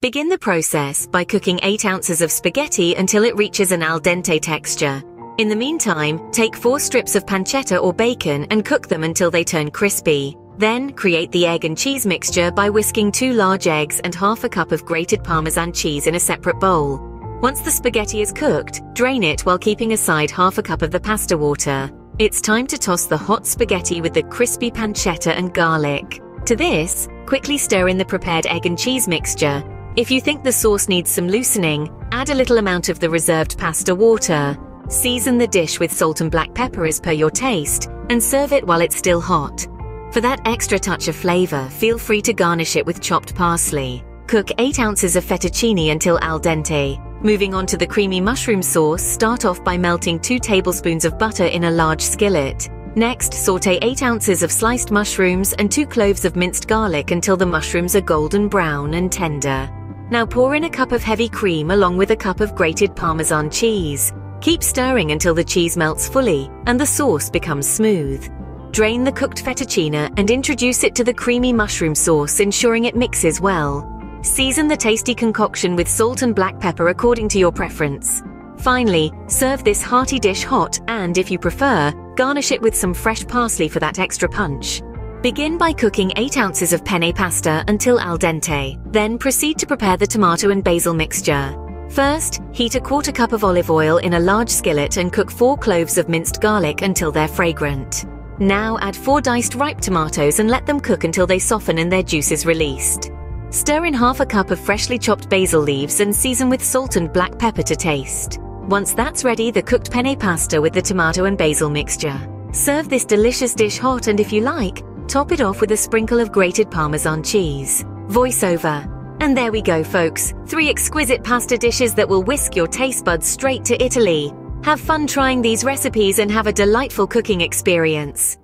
Begin the process by cooking 8 ounces of spaghetti until it reaches an al dente texture. In the meantime, take 4 strips of pancetta or bacon and cook them until they turn crispy. Then, create the egg and cheese mixture by whisking 2 large eggs and half a cup of grated Parmesan cheese in a separate bowl. Once the spaghetti is cooked, drain it while keeping aside half a cup of the pasta water. It's time to toss the hot spaghetti with the crispy pancetta and garlic. To this, quickly stir in the prepared egg and cheese mixture. If you think the sauce needs some loosening, add a little amount of the reserved pasta water. Season the dish with salt and black pepper as per your taste, and serve it while it's still hot. For that extra touch of flavor, feel free to garnish it with chopped parsley. Cook 8 ounces of fettuccine until al dente. Moving on to the creamy mushroom sauce, start off by melting 2 tablespoons of butter in a large skillet. Next, sauté 8 ounces of sliced mushrooms and 2 cloves of minced garlic until the mushrooms are golden brown and tender. Now pour in a cup of heavy cream along with a cup of grated Parmesan cheese. Keep stirring until the cheese melts fully and the sauce becomes smooth. Drain the cooked fettuccine and introduce it to the creamy mushroom sauce, ensuring it mixes well. Season the tasty concoction with salt and black pepper according to your preference. Finally, serve this hearty dish hot and, if you prefer, garnish it with some fresh parsley for that extra punch. Begin by cooking 8 ounces of penne pasta until al dente. Then proceed to prepare the tomato and basil mixture. First, heat a 1/4 cup of olive oil in a large skillet and cook 4 cloves of minced garlic until they're fragrant. Now add 4 diced ripe tomatoes and let them cook until they soften and their juice is released. Stir in half a cup of freshly chopped basil leaves and season with salt and black pepper to taste. Once that's ready, the cooked penne pasta with the tomato and basil mixture. Serve this delicious dish hot and, if you like, top it off with a sprinkle of grated Parmesan cheese. Voiceover. And there we go, folks. 3 exquisite pasta dishes that will whisk your taste buds straight to Italy. Have fun trying these recipes and have a delightful cooking experience.